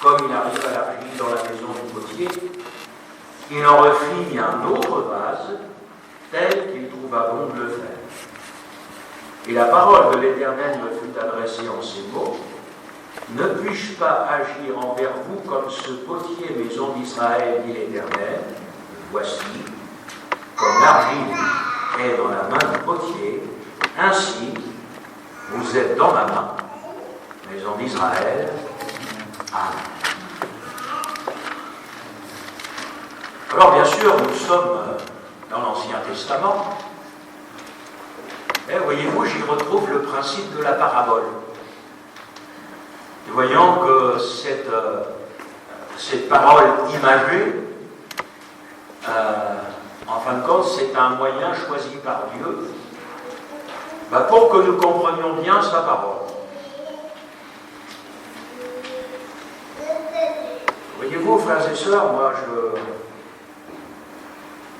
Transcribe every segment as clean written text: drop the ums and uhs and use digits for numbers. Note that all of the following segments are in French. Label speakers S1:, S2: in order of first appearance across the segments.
S1: comme il arrive à l'argile dans la maison du potier, il en refit un autre vase, tel qu'il trouva bon de le faire. Et la parole de l'Éternel me fut adressée en ces mots: ne puis-je pas agir envers vous comme ce potier, maison d'Israël, dit l'Éternel? Voici, comme l'argile est dans la main du potier, ainsi vous êtes dans ma main, maison d'Israël. Amen. Alors bien sûr, nous sommes dans l'Ancien Testament, mais voyez-vous, j'y retrouve le principe de la parabole. Nous voyons que cette parole imagée, en fin de compte, c'est un moyen choisi par Dieu pour que nous comprenions bien sa parole. Voyez-vous, frères et sœurs, moi,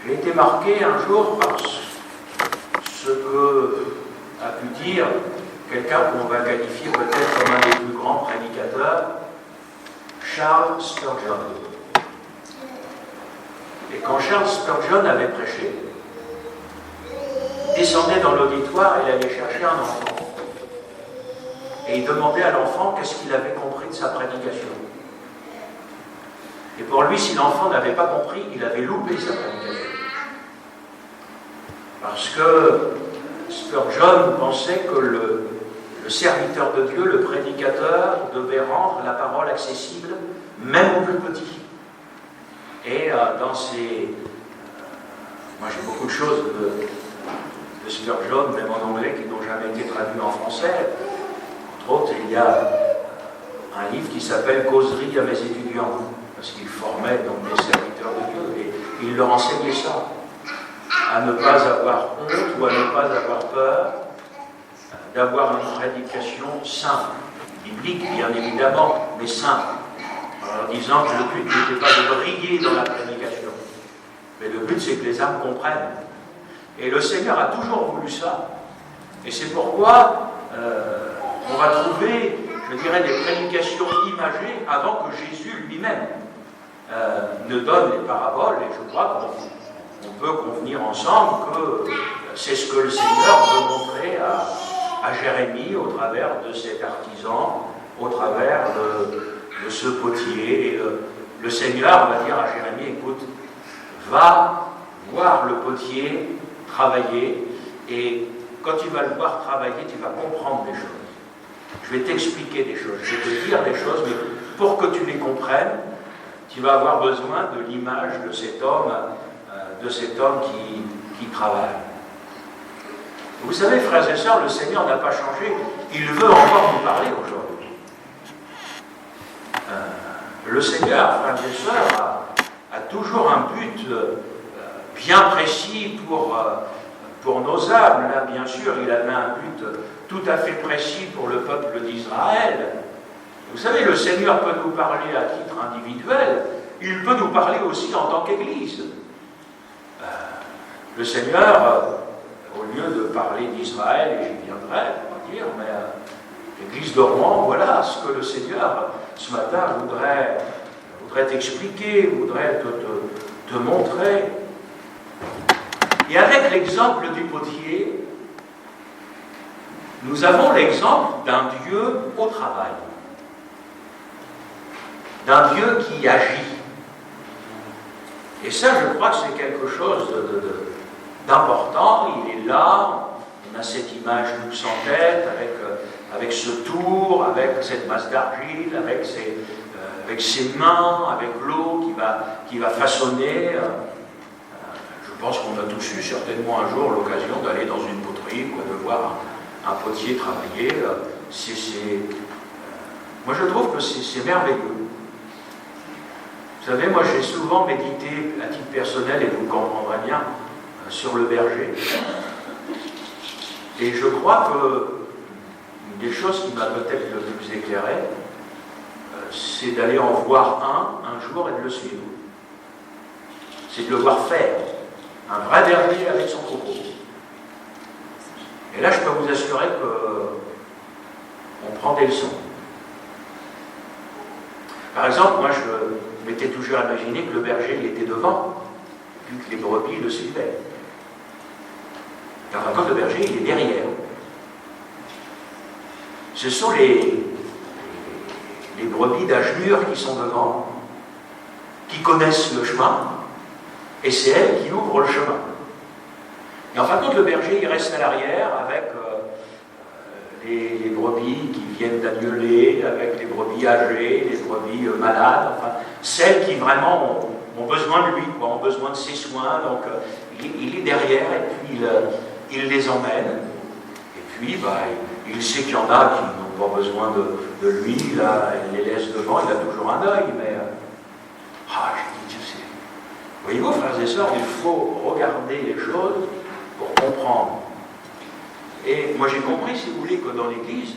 S1: j'ai été marqué un jour par ce que a pu dire quelqu'un qu'on va qualifier peut-être comme un des plus grands prédicateurs, Charles Spurgeon. Et quand Charles Spurgeon avait prêché, il descendait dans l'auditoire et il allait chercher un enfant. Et il demandait à l'enfant qu'est-ce qu'il avait compris de sa prédication. Et pour lui, si l'enfant n'avait pas compris, il avait loupé sa prédication. Parce que Spurgeon pensait que le serviteur de Dieu, le prédicateur, devait rendre la parole accessible, même aux plus petits. Et moi j'ai beaucoup de choses de Spurgeon, même en anglais, qui n'ont jamais été traduites en français. Entre autres, il y a un livre qui s'appelle « Causerie à mes étudiants », parce qu'il formait donc des serviteurs de Dieu, et il leur enseignait ça, à ne pas avoir honte ou à ne pas avoir peur d'avoir une prédication simple, biblique bien évidemment, mais simple, en leur disant que le but n'était pas de briller dans la prédication, mais le but c'est que les âmes comprennent. Et le Seigneur a toujours voulu ça, et c'est pourquoi on va trouver, je dirais, des prédications imagées avant que Jésus lui-même ne donne les paraboles, et je crois qu'on peut convenir ensemble que c'est ce que le Seigneur veut montrer à Jérémie au travers de cet artisan, au travers de ce potier. Et le Seigneur va dire à Jérémie: écoute, va voir le potier travailler, et quand tu vas le voir travailler, tu vas comprendre des choses. Je vais t'expliquer des choses, je vais te dire des choses, mais pour que tu les comprennes, tu vas avoir besoin de l'image de cet homme qui travaille. Vous savez, frères et sœurs, le Seigneur n'a pas changé. Il veut encore nous parler aujourd'hui. Le Seigneur, frères et sœurs, a toujours un but bien précis pour nos âmes. Là, bien sûr, il avait un but tout à fait précis pour le peuple d'Israël. Vous savez, le Seigneur peut nous parler à titre individuel, il peut nous parler aussi en tant qu'Église. Le Seigneur, au lieu de parler d'Israël, et j'y viendrai, on va dire, mais l'Église de Rouen, voilà ce que le Seigneur, ce matin, voudrait t'expliquer, voudrait te montrer. Et avec l'exemple du potier, nous avons l'exemple d'un Dieu au travail, d'un Dieu qui agit. Et ça, je crois que c'est quelque chose d'important. Il est là, on a cette image tous en tête, avec ce tour, avec cette masse d'argile, avec ses mains, avec l'eau qui va façonner. Je pense qu'on a tous eu certainement un jour l'occasion d'aller dans une poterie, de voir un potier travailler. Moi, je trouve que c'est merveilleux. Vous savez, moi j'ai souvent médité à titre personnel, et vous comprendrez bien, sur le berger. Et je crois que une des choses qui m'a peut-être le plus éclairé, c'est d'aller en voir un jour, et de le suivre. C'est de le voir faire. Un vrai berger avec son troupeau. Et là, je peux vous assurer qu'on prend des leçons. Par exemple, exemple, moi je m'étais toujours imaginé que le berger il était devant, vu que les brebis le suivaient. En fin de compte, le berger il est derrière. Ce sont les brebis d'âge mûr qui sont devant, qui connaissent le chemin, et c'est elles qui ouvrent le chemin. Et en fin de compte, le berger il reste à l'arrière avec les brebis qui viennent d'agneuler, avec les brebis âgées, les brebis malades, enfin, celles qui vraiment ont besoin de lui, quoi, ont besoin de ses soins. Donc il est derrière et puis il les emmène. Et puis il sait qu'il y en a qui n'ont pas besoin de lui, là, il les laisse devant, il a toujours un œil, mais je sais. Voyez-vous, frères et sœurs, il faut regarder les choses pour comprendre. Et moi j'ai compris, si vous voulez, que dans l'Église,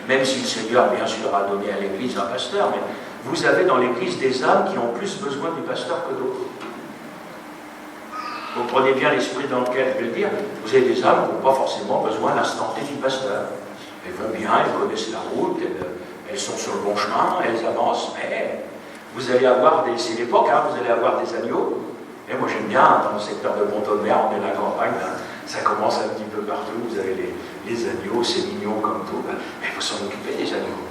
S1: même si le Seigneur, bien sûr, a donné à l'Église un pasteur, mais vous avez dans l'Église des âmes qui ont plus besoin du pasteur que d'autres. Vous prenez bien l'esprit dans lequel je veux dire, vous avez des âmes qui n'ont pas forcément besoin d'instant T du pasteur. Elles vont bien, elles connaissent la route, elles sont sur le bon chemin, elles avancent, mais vous allez avoir c'est l'époque, vous allez avoir des agneaux. Et moi j'aime bien, dans le secteur de Pont-de-Mer, on est à la campagne, ça commence un petit peu partout, vous avez les agneaux, c'est mignon comme tout, mais il faut s'en occuper des agneaux.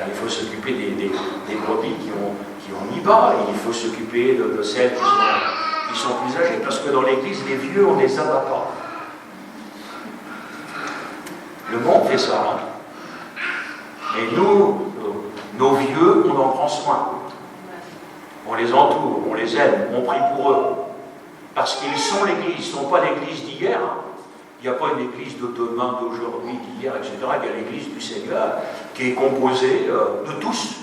S1: Il faut s'occuper des brebis qui ont mis bas, il faut s'occuper de celles qui sont plus âgées, parce que dans l'église, les vieux, on ne les abat pas. Le monde fait ça. Et nous, nos vieux, on en prend soin. On les entoure, on les aime, on prie pour eux. Parce qu'ils sont l'église, ils ne sont pas l'église d'hier. Il n'y a pas une église de demain, d'aujourd'hui, d'hier, etc. Il y a l'église du Seigneur qui est composée de tous,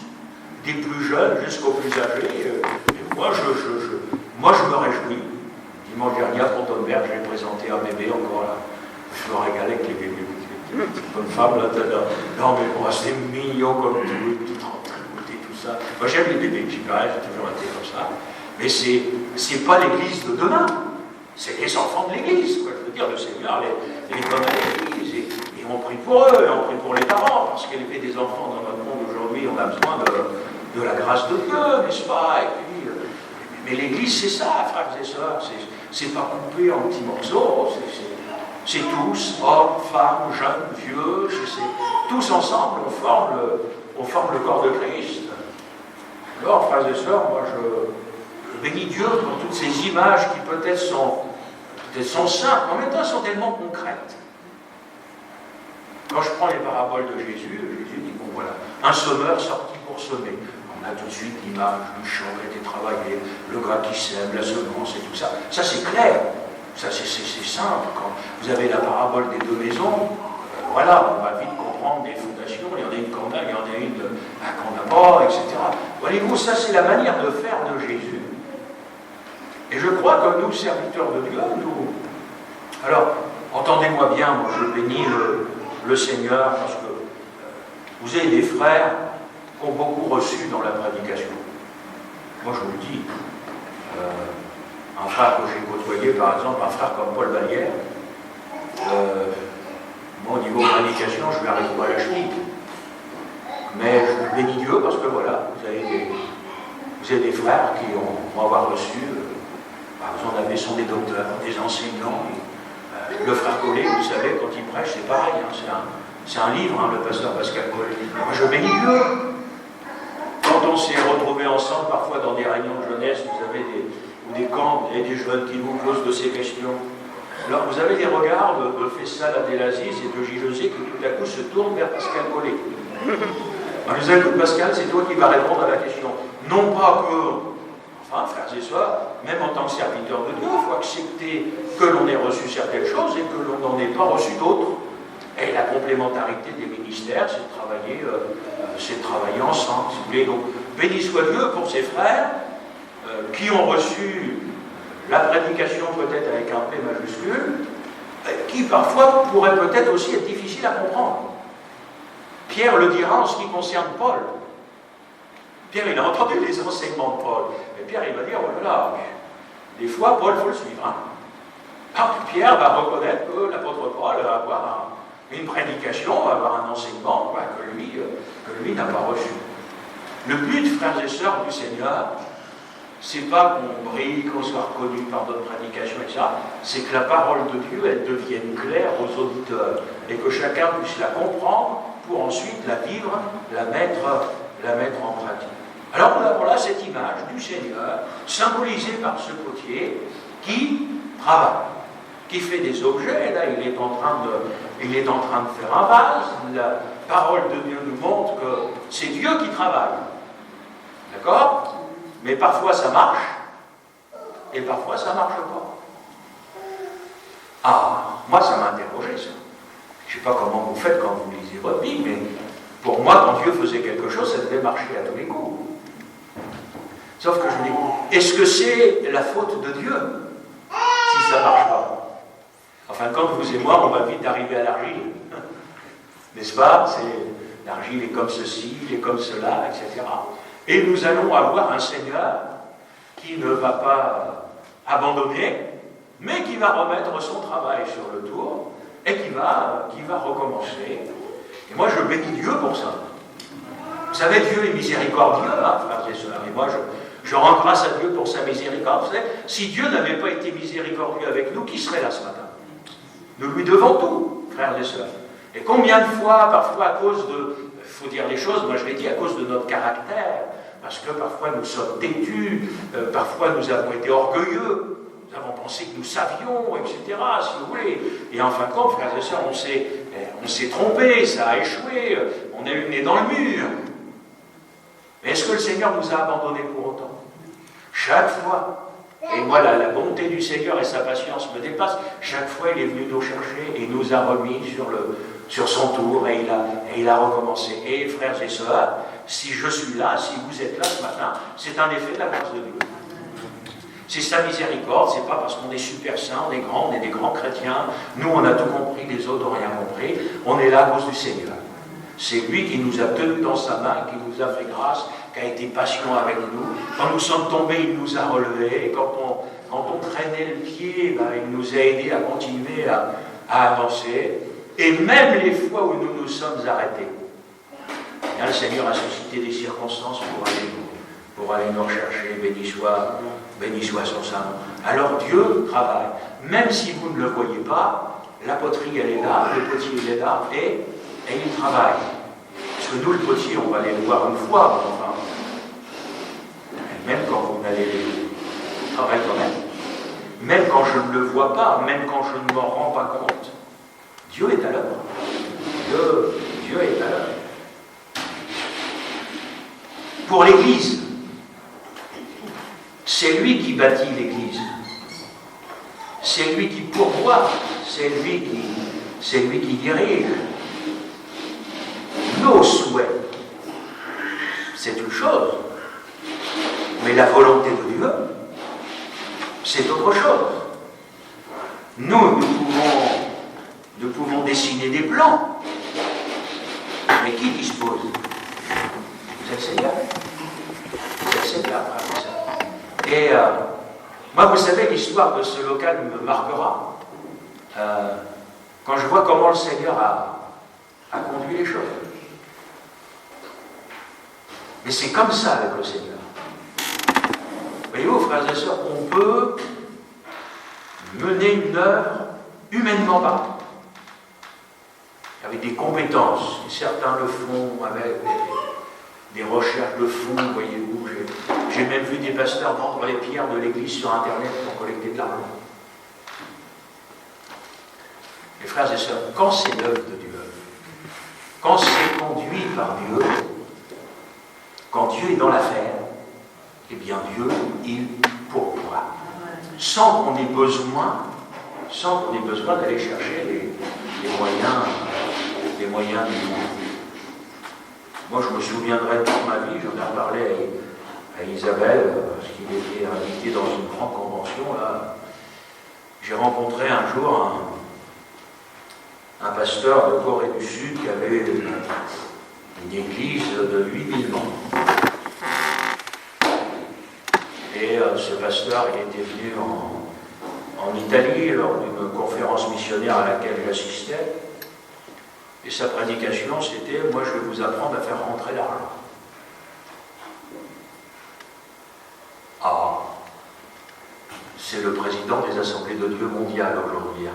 S1: des plus jeunes jusqu'aux plus âgés. Et moi, je me réjouis. Dimanche dernier, à Pont-de-Mer, j'ai présenté un bébé encore là. Je me régalais avec les bébés. Une bonne femme là-dedans. Non, mais bon, c'est mignon comme tout tranquille, tout ça. Moi, j'aime les bébés, j'ai toujours été comme ça. Mais c'est pas l'église de demain. C'est les enfants de l'église, quoi. Je veux dire, le Seigneur les donne à l'église. Et on prie pour eux, et on prie pour les parents, parce qu'élever des enfants dans notre monde aujourd'hui, on a besoin de la grâce de Dieu, n'est-ce pas? Et puis, mais l'église, c'est ça, frères et sœurs. C'est pas coupé en petits morceaux. C'est tous, hommes, femmes, jeunes, vieux, tous ensemble, on forme le corps de Christ. Alors, frères et sœurs, moi je bénis Dieu pour toutes ces images qui peut-être sont simples, en même temps sont tellement concrètes. Quand je prends les paraboles de Jésus dit, bon voilà, un semeur sorti pour semer. On a tout de suite l'image du champ qui a été travaillé, le gras qui sème, la semence et tout ça. Ça c'est clair. Ça, c'est simple. Quand vous avez la parabole des deux maisons, voilà, on va vite comprendre des fondations. Il y en a une qu'on a, il y en a une qu'on n'a pas, etc. Voyez-vous, ça, c'est la manière de faire de Jésus. Et je crois que nous, serviteurs de Dieu, alors, entendez-moi bien, moi, je bénis le Seigneur, parce que vous avez des frères qui ont beaucoup reçu dans la prédication. Moi, je vous le dis. Un frère que j'ai côtoyé, par exemple, un frère comme Paul Vallière, moi, au niveau de prédication, je lui arrive pas à la cheville. Mais je bénis Dieu parce que voilà, vous avez des frères qui vont avoir reçu, par exemple, on avait sont des docteurs, des enseignants. Le frère Collet, vous savez, quand il prêche, c'est pareil, c'est un livre, le pasteur Pascal Collet. Moi, je bénis Dieu. Quand on s'est retrouvés ensemble, parfois dans des réunions de jeunesse, vous avez des camps, et des jeunes qui vous posent de ces questions. Alors vous avez des regards de Fessal Abdelaziz et de Gilles qui tout à coup se tournent vers Pascal Collet. On nous a dit, Pascal, c'est toi qui vas répondre à la question. Non pas que, enfin, frères et sœurs, même en tant que serviteur de Dieu, il faut accepter que l'on ait reçu certaines choses et que l'on n'en ait pas reçu d'autres. Et la complémentarité des ministères, c'est de travailler ensemble, si vous voulez. Donc, béni soit Dieu pour ses frères qui ont reçu la prédication peut-être avec un P majuscule, qui parfois pourrait peut-être aussi être difficile à comprendre. Pierre le dira en ce qui concerne Paul. Pierre, il a entendu les enseignements de Paul. Et Pierre, il va dire, oh là là, des fois, Paul, il faut le suivre. Alors, Pierre va reconnaître que l'apôtre Paul va avoir une prédication, avoir un enseignement que lui n'a pas reçu. Le but, frères et sœurs du Seigneur, c'est pas qu'on brille, qu'on soit reconnu par notre prédication, etc. C'est que la parole de Dieu, elle devienne claire aux auditeurs et que chacun puisse la comprendre pour ensuite la vivre, la mettre en pratique. Alors nous avons là cette image du Seigneur, symbolisée par ce potier qui travaille, qui fait des objets. Et là, il est en train de faire un vase. La parole de Dieu nous montre que c'est Dieu qui travaille. D'accord ? Mais parfois ça marche, et parfois ça ne marche pas. Ah, moi ça m'a interrogé ça. Je ne sais pas comment vous faites quand vous lisez votre Bible, mais pour moi, quand Dieu faisait quelque chose, ça devait marcher à tous les coups. Sauf que je me dis, est-ce que c'est la faute de Dieu si ça ne marche pas? Enfin, quand vous et moi, on va vite arriver à l'argile. N'est-ce pas? L'argile est comme ceci, il est comme cela, etc. Et nous allons avoir un Seigneur qui ne va pas abandonner, mais qui va remettre son travail sur le tour et qui va recommencer. Et moi, je bénis Dieu pour ça. Vous savez, Dieu est miséricordieux, hein, frères et sœurs. Et moi, je rends grâce à Dieu pour sa miséricorde. Vous savez, si Dieu n'avait pas été miséricordieux avec nous, qui serait là ce matin? Nous lui devons tout, frères et sœurs. Et combien de fois, parfois à cause de... Il faut dire les choses, moi je l'ai dit, à cause de notre caractère, parce que parfois nous sommes têtus, parfois nous avons été orgueilleux, nous avons pensé que nous savions, etc., si vous voulez. Et en fin de compte, frères et sœurs, on s'est trompé, ça a échoué, on a eu le nez dans le mur. Mais est-ce que le Seigneur nous a abandonnés pour autant? Chaque fois, et moi la bonté du Seigneur et sa patience me dépassent, chaque fois il est venu nous chercher et nous a remis sur son tour et il a recommencé. Et frères et sœurs, si je suis là, si vous êtes là ce matin, c'est un effet de la grâce de Dieu. C'est sa miséricorde, c'est pas parce qu'on est super saints, on est des grands chrétiens, nous on a tout compris, les autres n'ont rien compris, on est là à cause du Seigneur. C'est lui qui nous a tenus dans sa main, qui nous a fait grâce, qui a été patient avec nous. Quand nous sommes tombés, il nous a relevés, et quand on traînait le pied, il nous a aidés à continuer à avancer. Et même les fois où nous nous sommes arrêtés, le Seigneur a suscité des circonstances pour aller nous rechercher. Béni soit son Saint nom. Alors Dieu travaille. Même si vous ne le voyez pas, la poterie elle est là, le potier il est là, et il travaille. Parce que nous, le potier, on va aller le voir une fois, mais enfin, même quand vous n'allez il travaille quand même. Même quand je ne le vois pas, même quand je ne m'en rends pas compte, Dieu est à l'œuvre. Dieu est à l'œuvre. Pour l'Église, c'est lui qui bâtit l'Église. C'est lui qui pourvoit. C'est lui qui dirige. Nos souhaits, c'est une chose. Mais la volonté de Dieu, c'est autre chose. Nous pouvons dessiner des plans. Mais qui dispose? C'est le Seigneur. C'est le Seigneur, frère et sœur. Et moi, vous savez, l'histoire de ce local me marquera. Quand je vois comment le Seigneur a conduit les choses. Mais c'est comme ça avec le Seigneur. Voyez-vous, frères et sœurs, on peut mener une œuvre humainement parlant, avec des compétences. Certains le font avec des recherches de fond, voyez-vous. J'ai même vu des pasteurs vendre les pierres de l'église sur Internet pour collecter de l'argent. Les frères et sœurs, quand c'est l'œuvre de Dieu, quand c'est conduit par Dieu, quand Dieu est dans l'affaire, eh bien Dieu, il pourvoit. Sans qu'on ait besoin d'aller chercher les moyens du monde. Moi, je me souviendrai toute ma vie, j'en ai reparlé à Isabelle, parce qu'il était invité dans une grande convention, là. J'ai rencontré un jour un pasteur de Corée du Sud qui avait une église de 8000 membres. Et ce pasteur, il était venu en Italie lors d'une conférence missionnaire à laquelle j'assistais. Et sa prédication, c'était « Moi, je vais vous apprendre à faire rentrer l'argent. » Ah, c'est le président des Assemblées de Dieu mondiales aujourd'hui.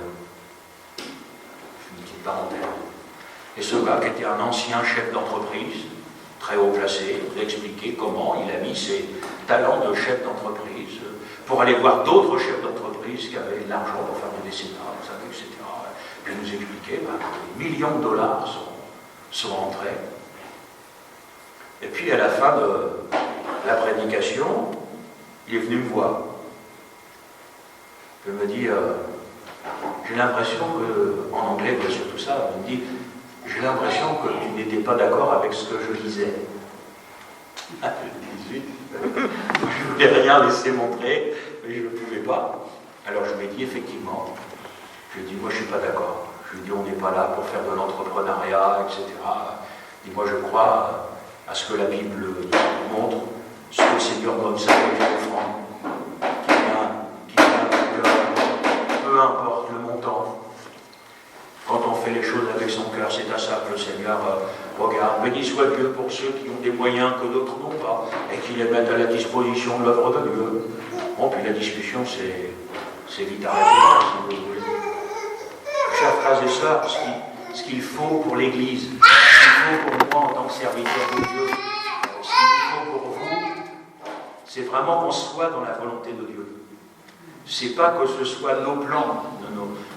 S1: Une petite parenthèse. Et ce gars, qui était un ancien chef d'entreprise, très haut placé, nous a expliqué comment il a mis ses talents de chef d'entreprise pour aller voir d'autres chefs d'entreprise qui avaient de l'argent pour faire des décennats, vous savez, etc. Puis il nous expliquait que des millions de dollars sont rentrés. Et puis à la fin de la prédication, il est venu me voir. Il me dit, j'ai l'impression que, en anglais, bien sûr, tout ça, il me dit, j'ai l'impression que tu n'étais pas d'accord avec ce que je lisais. Ah, je ne voulais rien laisser montrer, mais je ne pouvais pas. Alors je lui ai dit, effectivement, je lui ai dit, moi je ne suis pas d'accord. Je lui ai dit, on n'est pas là pour faire de l'entrepreneuriat, etc. Et moi je crois à ce que la Bible montre, ce que le Seigneur donne sa offrande, qui vient, peu importe le montant. Quand on fait les choses avec son cœur, c'est à ça que le Seigneur regarde. Béni soit Dieu pour ceux qui ont des moyens que d'autres n'ont pas et qui les mettent à la disposition de l'œuvre de Dieu. Bon, puis la discussion, c'est vite arrêté, si vous voulez. Chers frères et sœurs, ce qu'il faut pour l'Église, ce qu'il faut pour moi en tant que serviteur de Dieu, ce qu'il faut pour vous, c'est vraiment qu'on soit dans la volonté de Dieu. C'est pas que ce soit nos plans,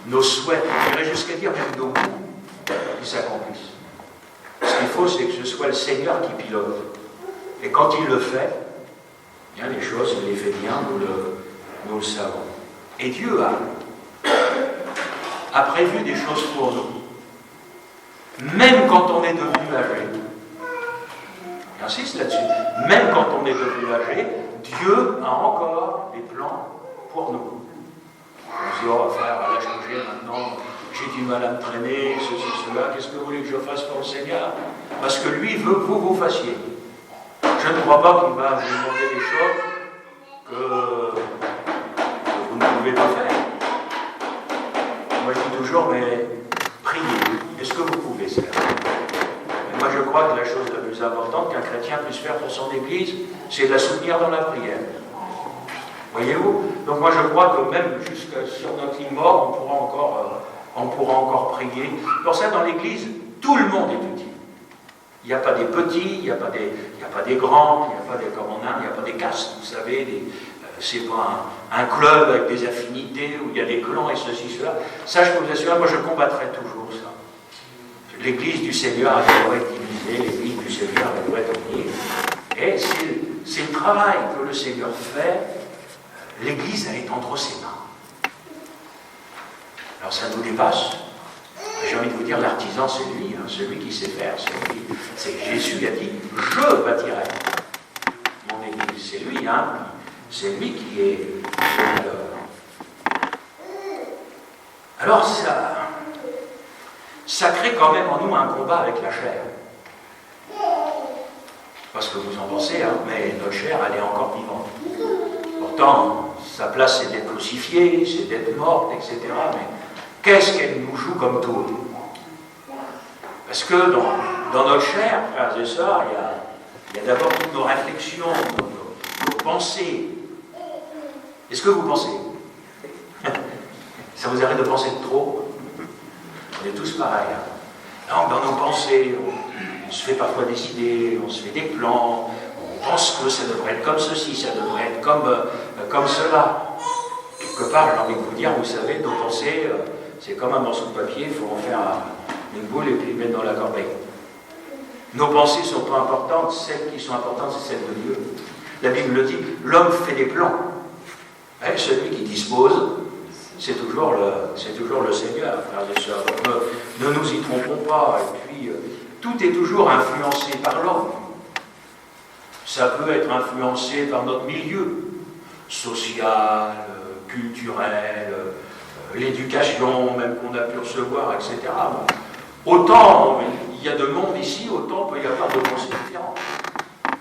S1: nos souhaits, j'irais jusqu'à dire même nos goûts qui s'accomplissent. Ce qu'il faut, c'est que ce soit le Seigneur qui pilote. Et quand il le fait, bien les choses, il les fait bien, nous le savons. Et Dieu a prévu des choses pour nous. Même quand on est devenu âgé, j'insiste là-dessus, même quand on est devenu âgé, Dieu a encore des plans pour nous. On se dit, oh frère, à l'âge que j'ai maintenant, j'ai du mal à me traîner, ceci, cela, qu'est-ce que vous voulez que je fasse pour le Seigneur? Parce que lui veut que vous fassiez. Je ne crois pas qu'il va vous demander des choses que vous ne pouvez pas faire. Moi je dis toujours, mais priez, est-ce que vous pouvez faire? Et moi je crois que la chose la plus importante qu'un chrétien puisse faire pour son Église, c'est de la soutenir dans la prière. Voyez-vous? Donc moi je crois que même jusqu'à sur notre lit mort, on pourra encore prier. Pour ça, dans l'Église, tout le monde est utile. Il n'y a pas des petits, il n'y a pas des grands, il n'y a pas des, comme en Inde, il n'y a pas des castes, vous savez, c'est pas un club avec des affinités où il y a des clans et ceci, cela. Ça, je peux vous assurer, moi je combattrai toujours ça. L'Église du Seigneur, elle doit être divisée, l'Église du Seigneur, elle doit être unie. Et c'est le travail que le Seigneur fait. L'Église, elle est entre ses mains. Alors ça nous dépasse. J'ai envie de vous dire, l'artisan, c'est lui, celui qui sait faire. C'est Jésus qui a dit, je bâtirai mon Église. C'est lui, c'est lui qui est le... Alors ça crée quand même en nous un combat avec la chair. Parce que vous en pensez, mais notre chair, elle est encore vivante. Pourtant, sa place, c'est d'être crucifiée, c'est d'être morte, etc. Mais qu'est-ce qu'elle nous joue comme tour? Parce que dans notre chair, frères et sœurs, il y a d'abord toutes nos réflexions, nos pensées. Est-ce que vous pensez? Ça vous arrive de penser de trop? On est tous pareils. Donc, dans nos pensées, on se fait parfois des idées, on se fait des plans, on pense que ça devrait être comme ceci, ça devrait être comme cela. Quelque part, j'ai envie de vous dire, vous savez, nos pensées, c'est comme un morceau de papier, il faut en faire une boule et puis le mettre dans la corbeille. Nos pensées ne sont pas importantes, celles qui sont importantes, c'est celles de Dieu. La Bible le dit, l'homme fait des plans. Et celui qui dispose, c'est toujours le Seigneur, frères et sœurs. Donc, ne nous y trompons pas. Et puis, tout est toujours influencé par l'homme. Ça peut être influencé par notre milieu social, culturel, l'éducation même qu'on a pu recevoir, etc. Autant il y a de monde ici, autant peut y avoir de pensées différentes.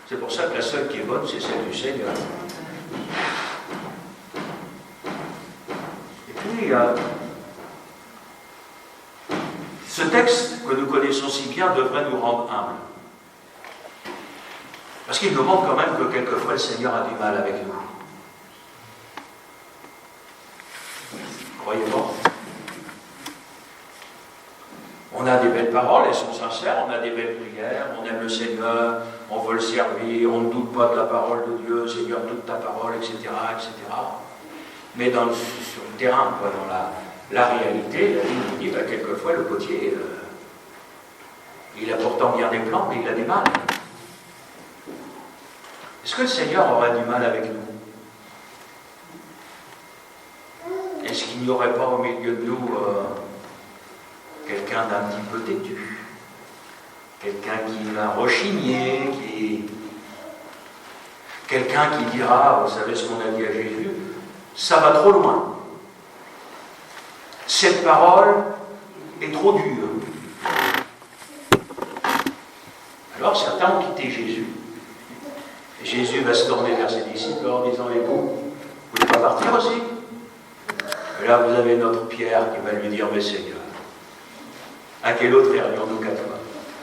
S1: C'est pour ça que la seule qui est bonne, c'est celle du Seigneur. Et puis, ce texte que nous connaissons, connaissons si bien devrait nous rendre humbles. Parce qu'il nous montre quand même que quelquefois le Seigneur a du mal avec nous. Croyez-moi. On a des belles paroles, elles sont sincères, on a des belles prières, on aime le Seigneur, on veut le servir, on ne doute pas de la parole de Dieu, Seigneur, doute ta parole, etc., etc. Mais sur le terrain, quoi, dans la réalité, la vie nous dit, quelquefois le potier, il a pourtant bien des plans, mais il a du mal. Est-ce que le Seigneur aurait du mal avec nous? Est-ce qu'il n'y aurait pas au milieu de nous quelqu'un d'un petit peu têtu, quelqu'un qui va rechigner, quelqu'un qui dira, vous savez ce qu'on a dit à Jésus, ça va trop loin. Cette parole est trop dure. Alors certains ont quitté Jésus. Et Jésus va se tourner vers ses disciples en disant, et vous voulez pas partir aussi? Et là vous avez notre Pierre qui va lui dire, mais Seigneur, à quel autre irions-nous qu'à toi?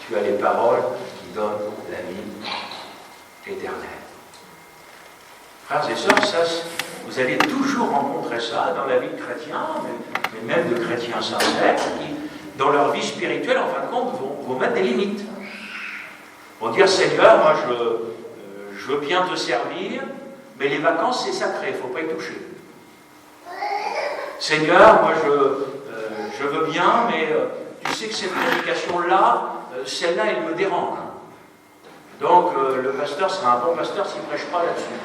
S1: Tu as les paroles qui donnent la vie éternelle. Frères et sœurs, ça, vous allez toujours rencontrer ça dans la vie de chrétiens, mais même de chrétiens sincères, qui, dans leur vie spirituelle, en fin de compte, vont mettre des limites. Vont dire, Seigneur, moi je veux bien te servir, mais les vacances c'est sacré, il ne faut pas y toucher. Seigneur, moi je veux bien, mais tu sais que cette prédication-là, celle-là, elle me dérange. Donc le pasteur sera un bon pasteur s'il ne prêche pas là-dessus.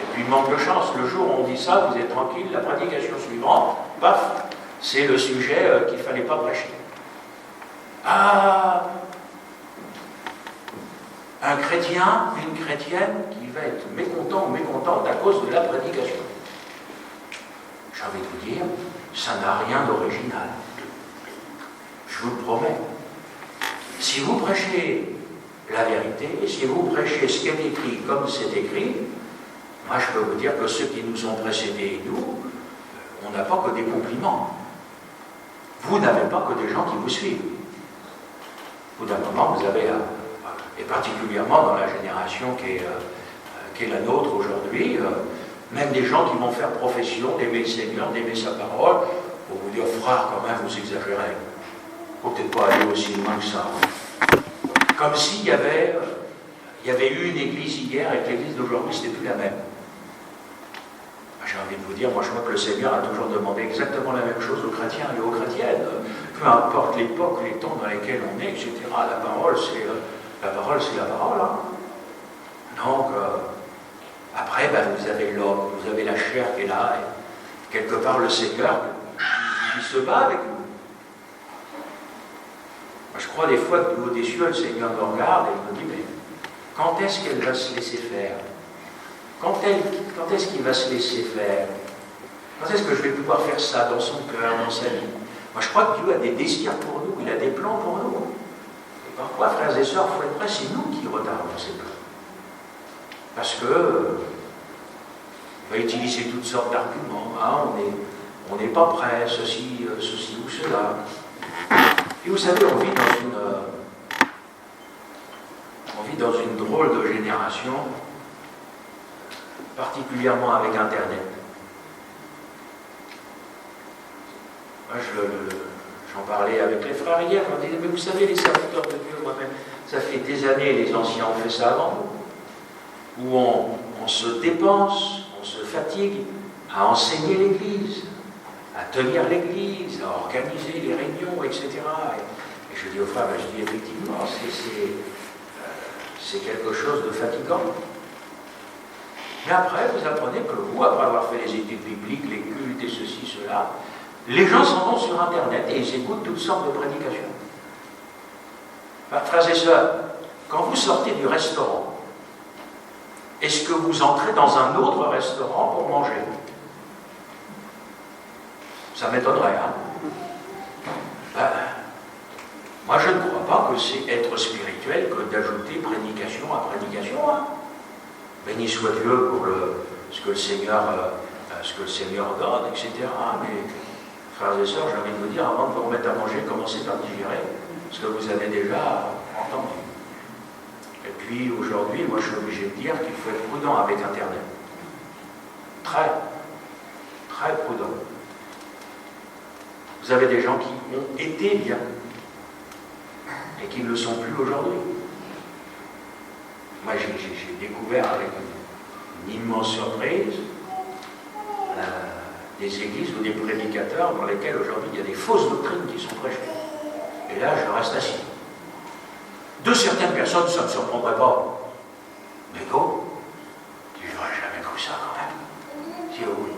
S1: Et puis il manque de chance, le jour où on dit ça, vous êtes tranquille, la prédication suivante, paf, c'est le sujet qu'il ne fallait pas prêcher. Ah, un chrétien, une chrétienne qui va être mécontent ou mécontente à cause de la prédication. J'ai envie de vous dire, ça n'a rien d'original. Je vous le promets. Si vous prêchez la vérité, si vous prêchez ce qui est écrit comme c'est écrit, moi je peux vous dire que ceux qui nous ont précédés et nous, on n'a pas que des compliments. Vous n'avez pas que des gens qui vous suivent. Au bout d'un moment, vous avez, et particulièrement dans la génération qui est la nôtre aujourd'hui, même des gens qui vont faire profession d'aimer le Seigneur, d'aimer sa parole, pour vous dire, frère, quand même, vous exagérez. Il ne faut peut-être pas aller aussi loin que ça. Comme s'il y avait eu une église hier et que l'église d'aujourd'hui, c'était plus la même. J'ai envie de vous dire, moi je crois que le Seigneur a toujours demandé exactement la même chose aux chrétiens et aux chrétiennes. Peu importe l'époque, les temps dans lesquels on est, etc. La parole, c'est la parole. Hein. Donc, après, vous avez l'homme, vous avez la chair qui est là, et quelque part le Seigneur, il se bat avec nous. Moi, je crois des fois que du haut des cieux, le Seigneur me regarde et il me dit, mais quand est-ce qu'elle va se laisser faire? Quand est-ce qu'il va se laisser faire? Quand est-ce que je vais pouvoir faire ça dans son cœur, dans sa vie? Moi, je crois que Dieu a des désirs pour nous, il a des plans pour nous. Et parfois, frères et sœurs, il faut être prêts, c'est nous qui retardons ces plans. Parce que on va utiliser toutes sortes d'arguments. Hein, on n'est pas prêt, ceci ou cela. Et vous savez, on vit dans une drôle de génération, particulièrement avec Internet. Moi, j'en parlais avec les frères hier, on disait, mais vous savez, les serviteurs de Dieu, moi-même, ça fait des années, les anciens ont fait ça avant nous, où on se dépense, on se fatigue à enseigner l'Église, à tenir l'Église, à organiser les réunions, etc. Et je dis aux frères, je dis effectivement, c'est quelque chose de fatigant. Mais après, vous apprenez que vous, après avoir fait les études bibliques, les cultes et ceci, cela, les gens s'en vont sur Internet et ils écoutent toutes sortes de prédications. Enfin, frères et sœurs, quand vous sortez du restaurant, est-ce que vous entrez dans un autre restaurant pour manger? Ça m'étonnerait, hein? Moi, je ne crois pas que c'est être spirituel que d'ajouter prédication à prédication. Hein. Béni soit Dieu pour ce que le Seigneur donne, etc. Mais, frères et sœurs, j'ai envie de vous dire, avant de vous remettre à manger, commencez par digérer. ce que vous avez déjà entendu. Et puis aujourd'hui, moi je suis obligé de dire qu'il faut être prudent avec Internet. Très, très prudent. Vous avez des gens qui ont été bien et qui ne le sont plus aujourd'hui. Moi j'ai découvert avec une immense surprise des églises ou des prédicateurs dans lesquels aujourd'hui il y a des fausses doctrines qui sont prêchées. Et là je reste assis. De certaines personnes, ça ne me surprendrait pas. Mais quoi? J'aurais jamais cru ça quand même. Si oui.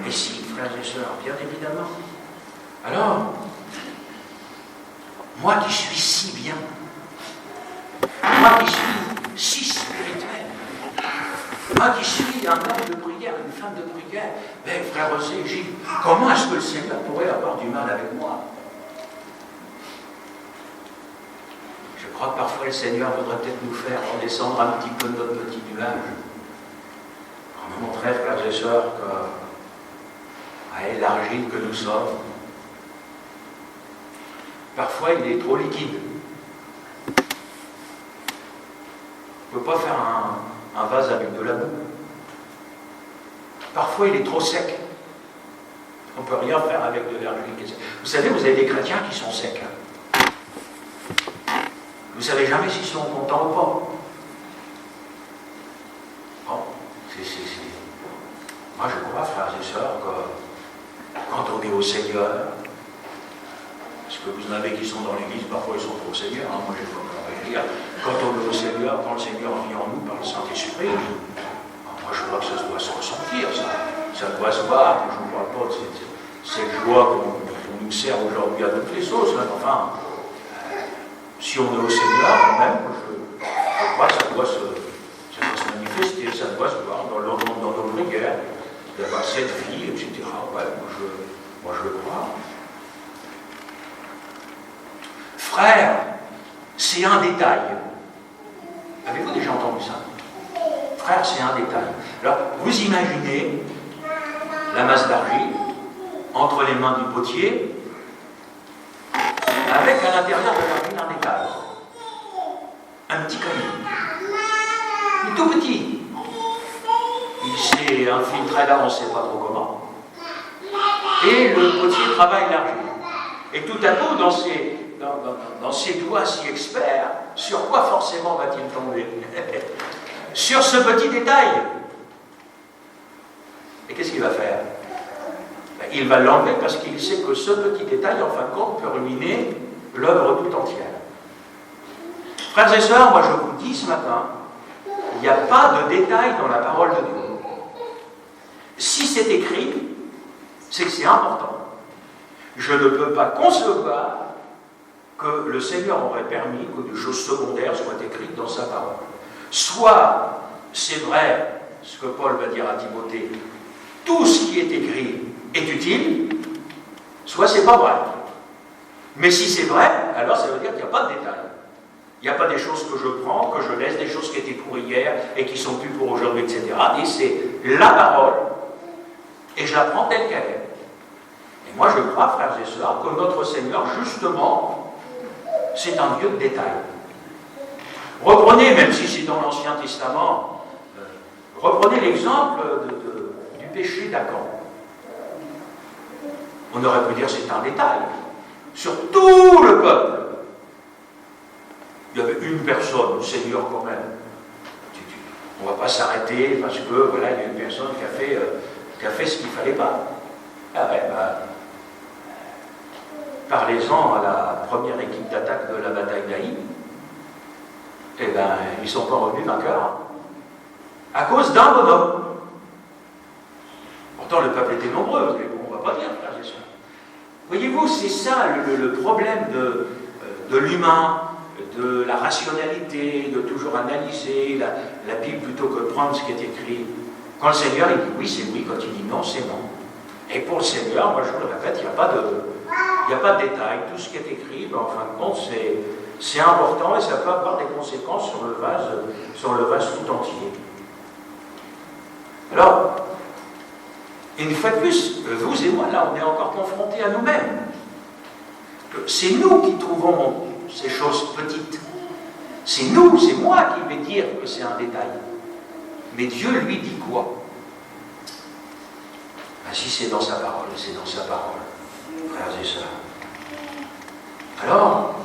S1: Et si, frères et sœurs, bien évidemment. Alors, moi qui suis si bien, moi qui suis si spirituel, moi qui suis un homme de prière, une femme de prière, mais frère José, Gilles, comment est-ce que le Seigneur pourrait avoir du mal avec moi? Je crois que parfois le Seigneur voudrait peut-être nous faire redescendre un petit peu de notre petit nuage, pour nous montrer, frères et sœurs, que l'argile que nous sommes, parfois il est trop liquide. On ne peut pas faire un vase avec de la boue. Parfois il est trop sec. On ne peut rien faire avec de l'argile. Vous savez, vous avez des chrétiens qui sont secs. Vous ne savez jamais s'ils sont contents ou pas. Bon, moi je crois, frères et sœurs, que quand on est au Seigneur, parce que vous en avez qui sont dans l'église, parfois ils sont trop au Seigneur, moi je ne peux pas réagir. Quand on est au Seigneur, quand le Seigneur vient en nous par le Saint-Esprit, moi je crois que ça doit se ressentir, ça doit se voir. Je ne vous parle pas de cette joie qu'on nous sert aujourd'hui à toutes les sauces, hein, enfin. Si on est au Seigneur, quand même, je crois que ça doit se manifester, ça doit se voir dans nos prières, d'avoir cette vie, etc. Ouais, moi je le crois. Frère, c'est un détail. Avez-vous déjà entendu ça? Frère, c'est un détail. Alors, vous imaginez la masse d'argile entre les mains du potier, avec à l'intérieur de l'argile un détail. Un petit caillou. Il est tout petit. Il s'est infiltré là, on ne sait pas trop comment. Et le potier travaille l'argile. Et tout à coup, dans ses doigts si experts, sur quoi forcément va-t-il tomber? Sur ce petit détail. Et qu'est-ce qu'il va faire? Il va l'enlever parce qu'il sait que ce petit détail, en fin de compte, peut ruiner l'œuvre tout entière. Frères et sœurs, moi je vous dis ce matin, il n'y a pas de détail dans la parole de Dieu. Si c'est écrit, c'est que c'est important. Je ne peux pas concevoir que le Seigneur aurait permis que des choses secondaires soient écrites dans sa parole. Soit c'est vrai, ce que Paul va dire à Timothée, tout ce qui est écrit est utile, soit c'est pas vrai. Mais si c'est vrai, alors ça veut dire qu'il n'y a pas de détail. Il n'y a pas des choses que je prends, que je laisse, des choses qui étaient pour hier et qui sont plus pour aujourd'hui, etc. Et c'est la parole, et je la prends telle qu'elle est. Et moi je crois, frères et sœurs, que notre Seigneur, justement, c'est un Dieu de détail. Reprenez, même si c'est dans l'Ancien Testament, reprenez l'exemple du péché d'Achan. On aurait pu dire c'est un détail. Sur tout le peuple, il y avait une personne, le Seigneur quand même. On ne va pas s'arrêter parce que voilà, il y a une personne qui a fait ce qu'il ne fallait pas. Ah ben, parlez-en à la première équipe d'attaque de la bataille d'Aï. Eh bien, ils ne sont pas revenus vainqueurs. À cause d'un bonhomme. Pourtant, le peuple était nombreux, mais bon, on ne va pas dire, frères et sœurs. Voyez-vous, c'est ça le problème de l'humain, de la rationalité, de toujours analyser la Bible plutôt que de prendre ce qui est écrit. Quand le Seigneur il dit oui, c'est oui, quand il dit non, c'est non. Et pour le Seigneur, moi je vous le répète, il n'y a pas de détail. Tout ce qui est écrit, ben, en fin de compte, c'est important et ça peut avoir des conséquences sur le vase tout entier. Alors, une fois de plus, vous et moi, là, on est encore confrontés à nous-mêmes. C'est nous qui trouvons ces choses petites. C'est nous, c'est moi qui vais dire que c'est un détail. Mais Dieu lui dit quoi? Ben, si c'est dans sa parole, c'est dans sa parole, frères et sœurs. Alors,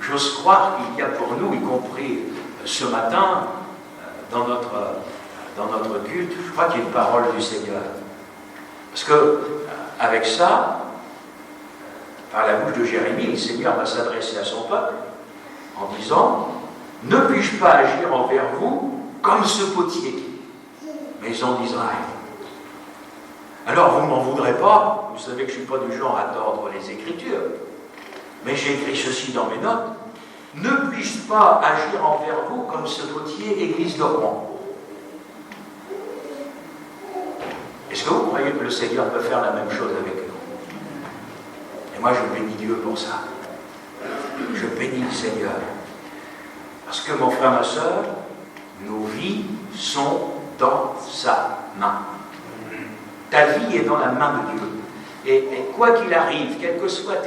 S1: j'ose croire qu'il y a pour nous, y compris ce matin, dans notre culte, je crois qu'il y a une parole du Seigneur. Parce que, avec ça, par la bouche de Jérémie, le Seigneur va s'adresser à son peuple en disant: ne puis-je pas agir envers vous comme ce potier, maison d'Israël? Alors vous ne m'en voudrez pas, vous savez que je ne suis pas du genre à tordre les Écritures, mais j'ai écrit ceci dans mes notes: ne puis-je pas agir envers vous comme ce potier, église de Rouen? Est-ce que vous croyez que le Seigneur peut faire la même chose avec nous? Et moi je bénis Dieu pour ça. Je bénis le Seigneur. Parce que mon frère, ma soeur, nos vies sont dans sa main. Ta vie est dans la main de Dieu. Et quoi qu'il arrive, quelles que soient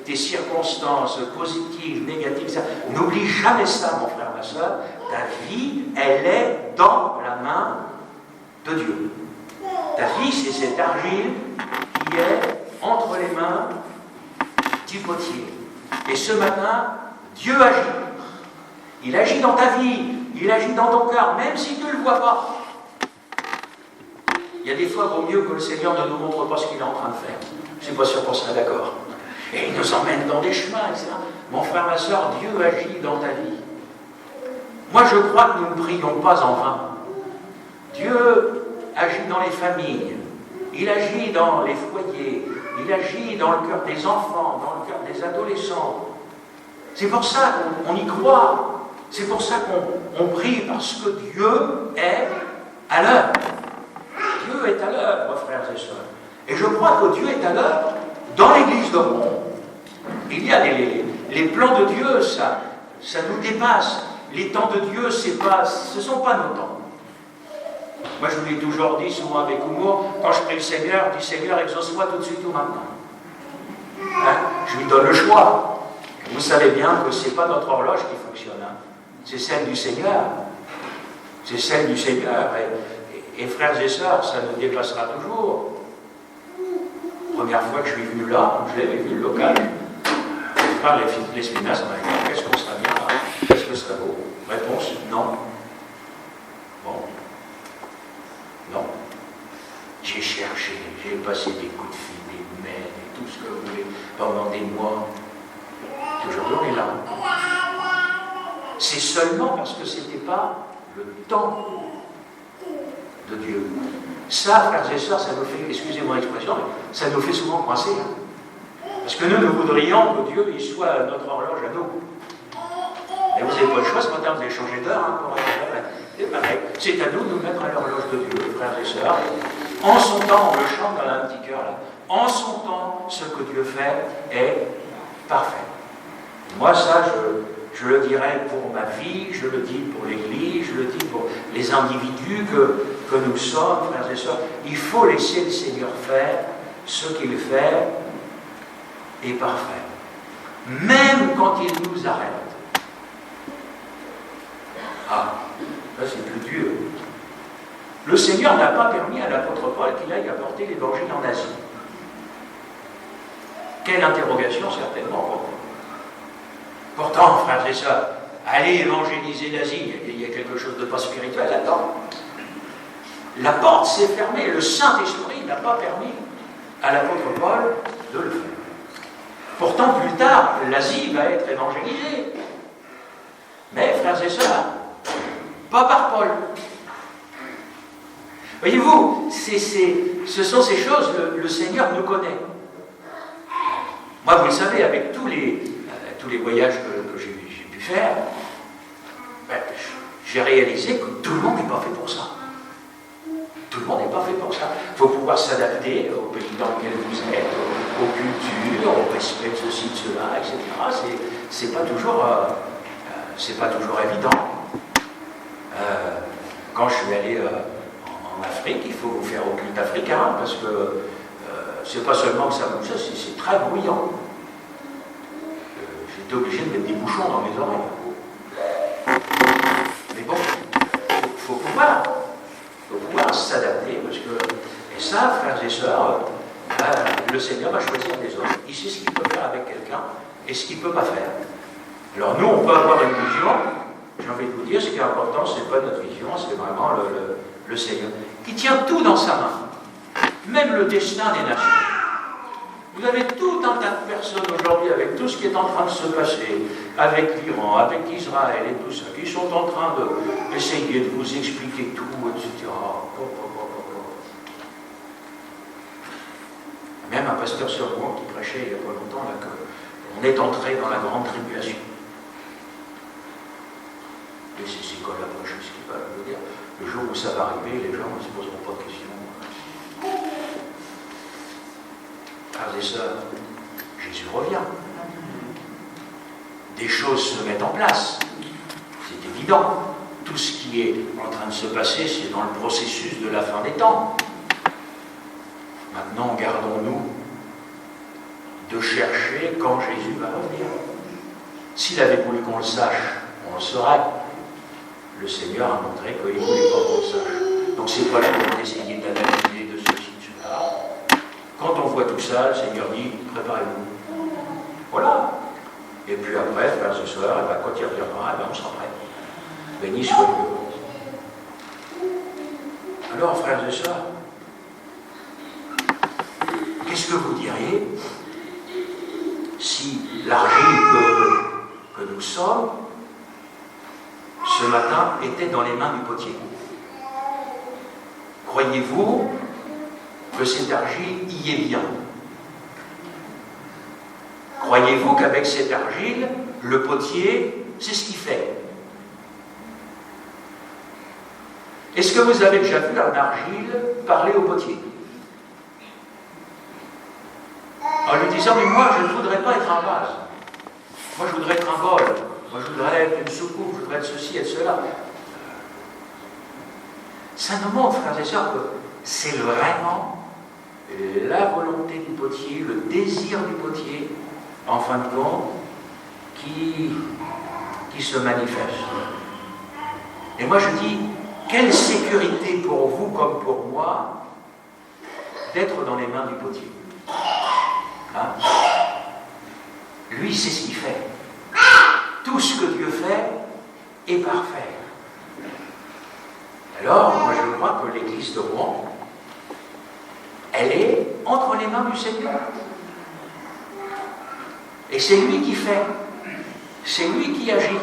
S1: tes circonstances positives, négatives, n'oublie jamais ça, mon frère, ma soeur. Ta vie, elle est dans la main de Dieu. Ta vie, c'est cette argile qui est entre les mains du potier. Et ce matin, Dieu agit. Il agit dans ta vie, il agit dans ton cœur, même si tu ne le vois pas. Il y a des fois, il vaut mieux que le Seigneur ne nous montre pas ce qu'il est en train de faire. Je ne suis pas sûr qu'on serait d'accord. Et il nous emmène dans des chemins, etc. Mon frère, ma soeur, Dieu agit dans ta vie. Moi, je crois que nous ne prions pas en vain. Dieu agit dans les familles, il agit dans les foyers, il agit dans le cœur des enfants, dans le cœur des adolescents. C'est pour ça qu'on y croit. C'est pour ça qu'on prie, parce que Dieu est à l'œuvre. Dieu est à l'œuvre, frères et sœurs. Et je crois que Dieu est à l'œuvre dans l'église de Rouen. Il y a les plans de Dieu, ça nous dépasse. Les temps de Dieu, ce ne sont pas nos temps. Moi, je vous l'ai toujours dit, souvent avec humour, quand je prie le Seigneur, je dis: Seigneur, exauce-moi tout de suite ou maintenant. Hein? Je lui donne le choix. Vous savez bien que ce n'est pas notre horloge qui fonctionne. Hein? C'est celle du Seigneur. C'est celle du Seigneur. Et frères et sœurs, ça nous dépassera toujours. Première fois que je suis venu là, je l'avais vu le local. Par les spinasses, qu'est-ce qu'on serait bien là? Qu'est-ce que ce serait beau? Réponse: non. Bon. Non. J'ai cherché, j'ai passé des coups de fil, des mails, et tout ce que vous voulez, pendant des mois. Toujours on est là. C'est seulement parce que ce n'était pas le temps de Dieu. Ça, frères et sœurs, ça nous fait, excusez-moi l'expression, mais ça nous fait souvent coincer. Hein. Parce que nous voudrions que Dieu il soit notre horloge à nous. Et vous n'avez pas le choix, ce matin vous avez changé d'heure. Hein, c'est pareil. C'est à nous de nous mettre à l'horloge de Dieu, frères et sœurs. En son temps, on le chante dans un petit cœur là. En son temps, ce que Dieu fait est parfait. Moi, ça, je le dirais pour ma vie, je le dis pour l'Église, je le dis pour les individus que nous sommes, frères et sœurs. Il faut laisser le Seigneur faire ce qu'il fait est parfait. Même quand il nous arrête. Ah, là c'est plus dur. Le Seigneur n'a pas permis à l'apôtre Paul qu'il aille apporter l'évangile en Asie. Quelle interrogation, certainement, pour vous. Pourtant, frères et sœurs, aller évangéliser l'Asie, il y a quelque chose de pas spirituel là-dedans. La porte s'est fermée, le Saint-Esprit n'a pas permis à l'apôtre Paul de le faire. Pourtant, plus tard, l'Asie va être évangélisée. Mais, frères et sœurs, pas par Paul. Voyez-vous, ce sont ces choses que le Seigneur nous connaît. Moi, vous le savez, avec tous les voyages que j'ai pu faire, j'ai réalisé que tout le monde n'est pas fait pour ça. Tout le monde n'est pas fait pour ça. Il faut pouvoir s'adapter au pays dans lequel vous êtes, aux cultures, au respect de ceci, de cela, etc. C'est pas toujours évident. Quand je suis allé en Afrique, il faut vous faire au culte africain, parce que c'est pas seulement que ça bouge, c'est très bruyant. J'étais obligé de mettre des bouchons dans mes oreilles. Mais bon, il faut pouvoir s'adapter, parce que, et ça, frères et sœurs, le Seigneur va choisir des hommes. Il sait ce qu'il peut faire avec quelqu'un et ce qu'il ne peut pas faire. Alors nous, on peut avoir une vision, j'ai envie de vous dire, ce qui est important, ce n'est pas notre vision, c'est vraiment le Seigneur, qui tient tout dans sa main, même le destin des nations. Vous avez tout un tas de personnes aujourd'hui, avec tout ce qui est en train de se passer, avec l'Iran, avec Israël et tout ça, qui sont en train d'essayer de vous expliquer tout, etc. Même un pasteur sur moi qui prêchait il n'y a pas longtemps là, qu'on est entré dans la grande tribulation. Et c'est quoi la prochaine, ce qui va vous dire. Le jour où ça va arriver, les gens ne se poseront pas de questions. Frères et sœurs, Jésus revient. Des choses se mettent en place. C'est évident. Tout ce qui est en train de se passer, c'est dans le processus de la fin des temps. Maintenant, gardons-nous de chercher quand Jésus va revenir. S'il avait voulu qu'on le sache, on le saurait. Le Seigneur a montré qu'il ne voulait pas qu'on le sache. Donc c'est pas la peine d'essayer d'analyser de ceci, de cela. Quand on voit tout ça, le Seigneur dit, préparez-vous. Voilà. Et puis après, frères et sœurs, quand il reviendra, on sera prêts. Béni soit Dieu. Alors, frères et sœurs, qu'est-ce que vous diriez si l'argile que nous sommes, ce matin, était dans les mains du potier? Croyez-vous que cette argile y est bien? Croyez-vous qu'avec cette argile, le potier, c'est ce qu'il fait? Est-ce que vous avez déjà vu un argile parler au potier? En lui disant, mais moi, je ne voudrais pas être un vase. Moi, je voudrais être un bol. Moi, je voudrais être une soucoupe. Je voudrais être ceci, être cela. Ça nous montre, frères et sœurs, que c'est vraiment la volonté du potier, le désir du potier, en fin de compte, qui se manifeste. Et moi, je dis, quelle sécurité pour vous comme pour moi d'être dans les mains du potier. Hein? Lui, c'est ce qu'il fait. Tout ce que Dieu fait est parfait. Alors, moi je crois que l'Église de Rouen, elle est entre les mains du Seigneur. Et c'est lui qui fait. C'est lui qui agit.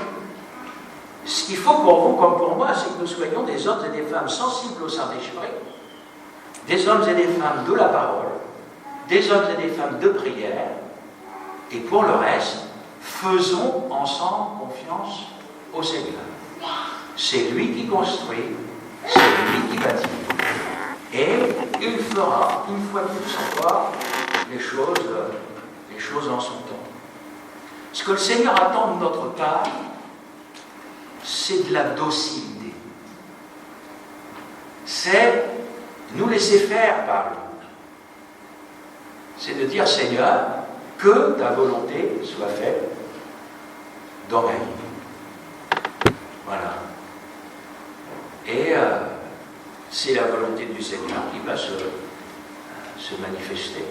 S1: Ce qu'il faut pour vous comme pour moi, c'est que nous soyons des hommes et des femmes sensibles au Saint-Esprit, des hommes et des femmes de la parole, des hommes et des femmes de prière, et pour le reste, faisons ensemble confiance au Seigneur. C'est lui qui construit, c'est lui qui bâtit. Et il fera, une fois de plus encore, les choses en son temps. Ce que le Seigneur attend de notre part, c'est de la docilité. C'est nous laisser faire par lui. C'est de dire, Seigneur, que ta volonté soit faite dans ma vie. Voilà. Et c'est la volonté du Seigneur qui va se manifester.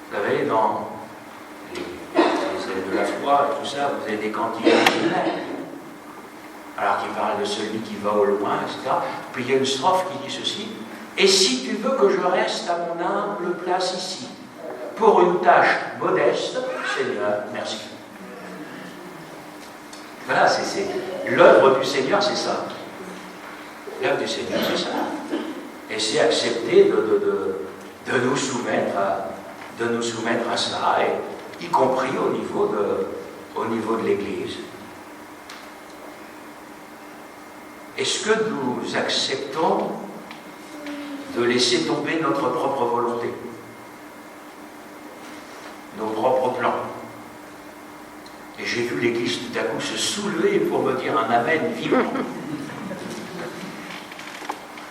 S1: Vous savez, dans les ailes de la foi et tout ça, vous avez des cantiques missionnaires. Alors qui parlent de celui qui va au loin, etc. Puis il y a une strophe qui dit ceci: et si tu veux que je reste à mon humble place ici, pour une tâche modeste, Seigneur, merci. Voilà, c'est l'œuvre du Seigneur, c'est ça. L'œuvre du Seigneur, c'est ça. Et c'est accepter de nous soumettre à ça, et, y compris au niveau de l'Église. Est-ce que nous acceptons de laisser tomber notre propre volonté, nos propres plans? Et j'ai vu l'Église tout à coup se soulever pour me dire un amen vivant.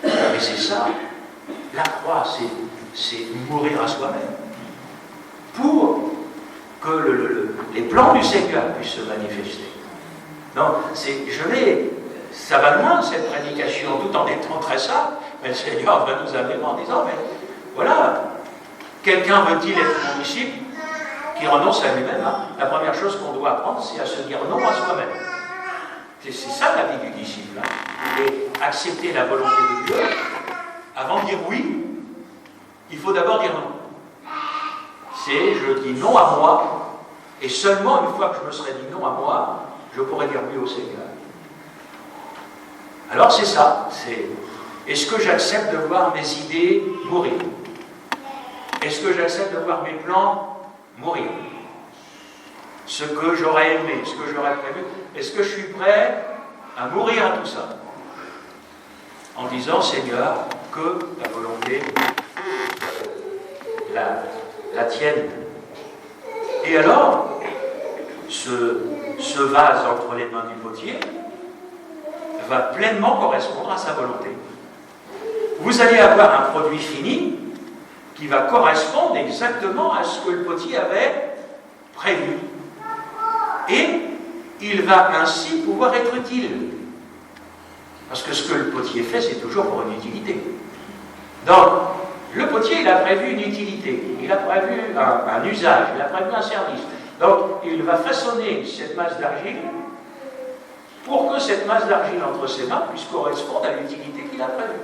S1: Mais c'est ça, la croix, c'est mourir à soi-même pour que les plans du Seigneur puissent se manifester. Non, ça va loin cette prédication, tout en étant très simple, mais le Seigneur va nous amener en disant, mais voilà, quelqu'un veut-il être mon disciple qui renonce à lui-même, hein. La première chose qu'on doit apprendre, c'est à se dire non à soi-même. C'est ça la vie du disciple. Hein. Et accepter la volonté de Dieu, avant de dire oui, il faut d'abord dire non. Je dis non à moi, et seulement une fois que je me serai dit non à moi, je pourrai dire oui au Seigneur. Alors c'est ça, est-ce que j'accepte de voir mes idées mourir? Est-ce que j'accepte de voir mes plans mourir? Ce que j'aurais aimé, ce que j'aurais prévu, est-ce que je suis prêt à mourir à tout ça? En disant, Seigneur, que ta volonté, la tienne. Et alors, ce vase entre les mains du potier va pleinement correspondre à sa volonté. Vous allez avoir un produit fini qui va correspondre exactement à ce que le potier avait prévu. Et il va ainsi pouvoir être utile. Parce que ce que le potier fait, c'est toujours pour une utilité. Donc, le potier, il a prévu une utilité, il a prévu un usage, il a prévu un service. Donc, il va façonner cette masse d'argile pour que cette masse d'argile entre ses mains puisse correspondre à l'utilité qu'il a prévue.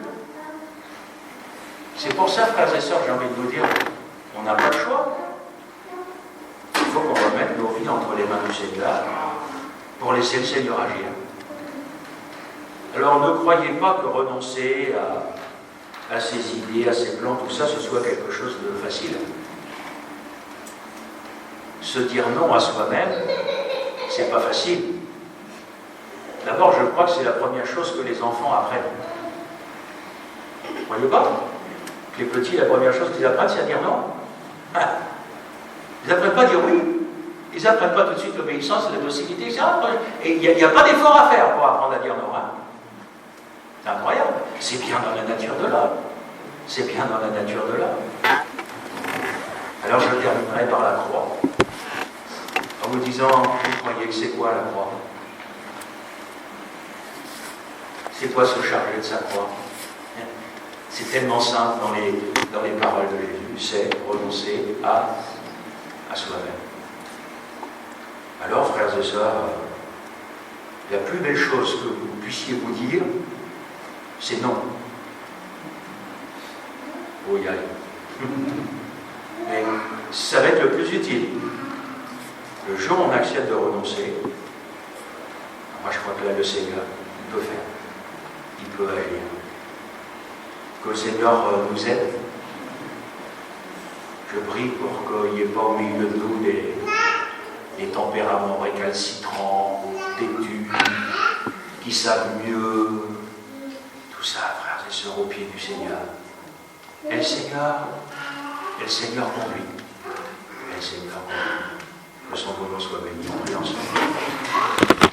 S1: C'est pour ça, frères et sœurs, j'ai envie de vous dire, on n'a pas le choix. Il faut qu'on remette nos vies entre les mains du Seigneur pour laisser le Seigneur agir. Alors, ne croyez pas que renoncer à ses idées, à ses plans, tout ça, ce soit quelque chose de facile. Se dire non à soi-même, c'est pas facile. D'abord, je crois que c'est la première chose que les enfants apprennent. Vous croyez pas? Les petits, la première chose qu'ils apprennent, c'est à dire non. Ils n'apprennent pas à dire oui. Ils n'apprennent pas tout de suite l'obéissance, la docilité, etc. Et il n'y a pas d'effort à faire pour apprendre à dire non. Hein. C'est incroyable. C'est bien dans la nature de l'homme. C'est bien dans la nature de l'homme. Alors je terminerai par la croix. En vous disant, vous croyez que c'est quoi la croix? C'est quoi se charger de sa croix? C'est tellement simple dans les paroles de Jésus, c'est renoncer à soi-même. Alors, frères et sœurs, la plus belle chose que vous puissiez vous dire, c'est non. Oh, y aller. Mais ça va être le plus utile. Le jour où on accepte de renoncer, moi je crois que là, le Seigneur, il peut faire. Il peut agir. Que le Seigneur nous aide. Je prie pour qu'il n'y ait pas au milieu de nous des tempéraments récalcitrants, têtus, qui savent mieux. Tout ça, frères et sœurs, au pied du Seigneur. Et le Seigneur conduit. Et le Seigneur conduit. Que son nom soit béni. On prie ensemble.